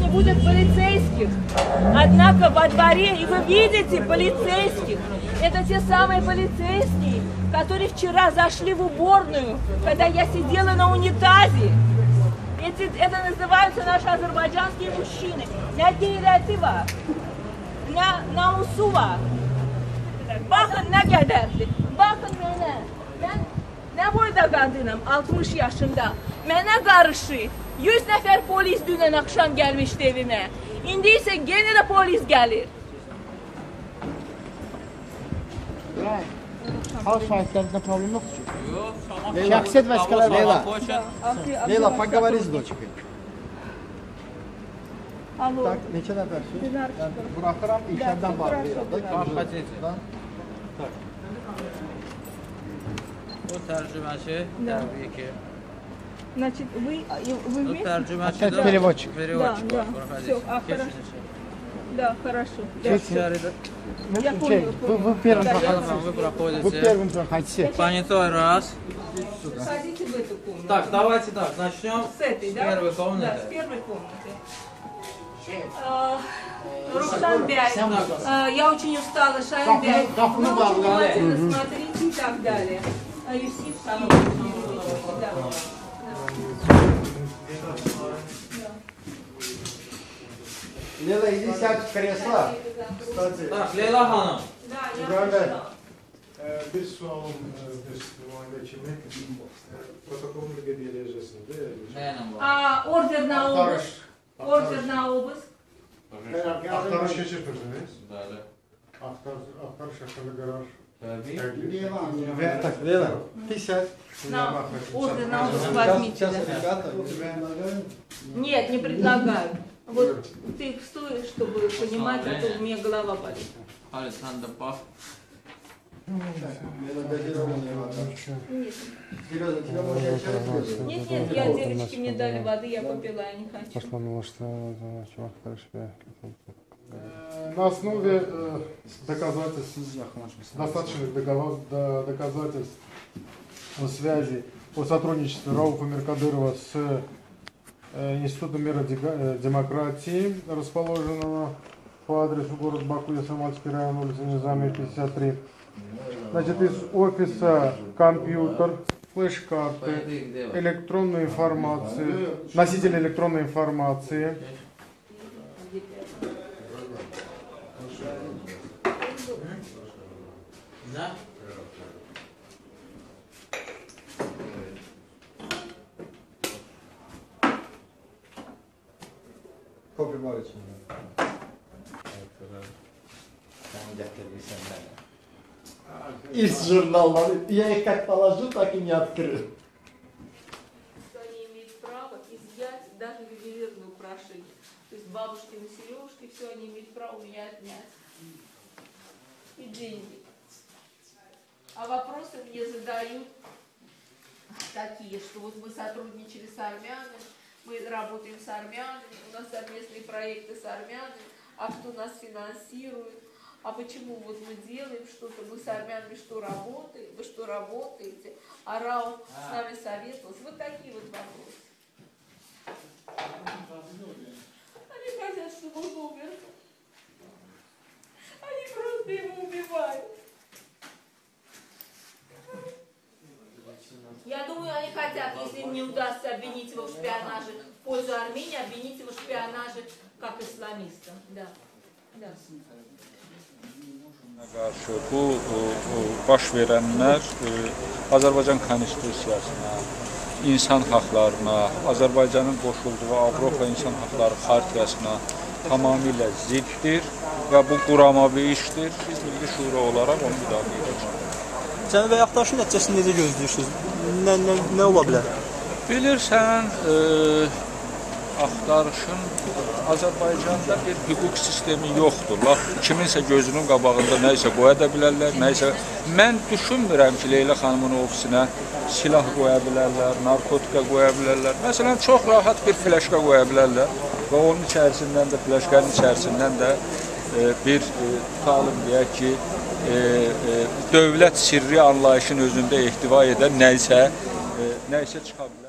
не будет полицейских. Однако во дворе, и вы видите полицейских, это те самые полицейские, которые вчера зашли в уборную, когда я сидела на унитазе. Это называются наши азербайджанские мужчины. На Гейратива, на Усува. Bakın ne kadardır. Bakın mənə. Mən nə boyda qadınım, 60 yaşında. Mənə qarşı 100 nəfər polis dünən axşam gəlmişdi evimə. İndi isə yenə də polis gəlir. Halk şahitlərində problem yoxdur ki? Yox, Şəxsiyyət vəsiqələr Leyla. Leyla, поговори с дочкой. Alo. Tak, neçə nəfərsiniz? Yəni, buraxıram, işlərdən bağlayıram. O tərcüməçi, təbii ki. Значит, вы O вместе? tərcüməçi Hətta переводчик. Переводчик. Да, всё, хорошо. Да, хорошо. Я понял. Вы первым Вы проходите. Вы проходите. первым проходите. Понятой раз. Заходите в эту комнату. Так, давайте так, начнем С этой, да? первой Да, комнаты. с первой комнаты. Рустам Бяй, я очень устала, Шаин Бяй, вы очень внимательно смотрите и так далее. Юсиф, да. Leyla, иди сядь в кресло. Так, Leyla Hanım. Да, я İbrahim Bey. слышала. Bir sualım muayene protokolunu belirleyeceksiniz değil mi? Nəylə var? Ордер на обыск. Ордер на обыск. Aktarış geçirtirsiniz. Bəli. Aktarış hakkında karar Təbii. Ve так, Leyla, ты сядь. Ордер на обыск возьмите. Нет, не предлагаю. Вот ты стоишь, чтобы понимать, а то у меня голова болит. Halit, sən də bax. Нет, я девочки мне дали воды, я попила, я не хочу. На основе доказательств, достаточных доказательств о связи, о сотрудничестве Рауфа Меркадырова с Институтом мира демократии, расположенного по адресу город Баку, Ясаматский район, улица Низамия, 53. Значит, из офиса компьютер, флеш-карты, электронной информации, носитель электронной информации. Nə? Kopya var içinde. Sen getirirsen mənə. İrs jurnalları, я их как положу, так и не открыл. Что они имеют право изъять даже ювелирные украшения. То есть бабушкины сережки, все они имеют право у меня отнять. И деньги. А вопросы мне задают такие, что вот мы сотрудничали с армянами, мы работаем с армянами, у нас совместные проекты с армянами, а кто нас финансирует, а почему вот мы делаем что-то, мы с армянами что работаем, вы что работаете, а Рауф с нами советовался. Вот такие вот вопросы. Они хотят, чтобы он умер. Они просто его убивают. Я думаю, они хотят, если им не удастся обвинить его в шпионаже в пользу Армении, обвинить его в шпионаже как исламиста. Да. Да. Qarşı bu baş verənlər Azərbaycan Konstitusiyasına, insan haqlarına, Azərbaycanın qoşulduğu Avropa İnsan Haqları Xartiyasına tamamilə ziddir və bu quramavi işdir. Biz Milli Şura olaraq onu müdafiə edirik. Cənubi axtarışın nəticəsini necə gözləyirsiniz? Nə ola bilər? Bilirsən, axtarışın Azərbaycanda bir hüquq sistemi yoxdur. Kiminsə gözünün qabağında nə isə qoya da bilərlər, nə isə. Mən düşünmürəm ki, Leyla xanımın ofisinə silah qoya bilərlər, narkotika qoya bilərlər. Məsələn, çox rahat bir flaşka qoya bilərlər və onun içərisindən də, flaşkanın içərisindən də bir tutalım deyək ki, dövlət sirri anlayışın özündə ehtiva edən nə isə çıxa bilər.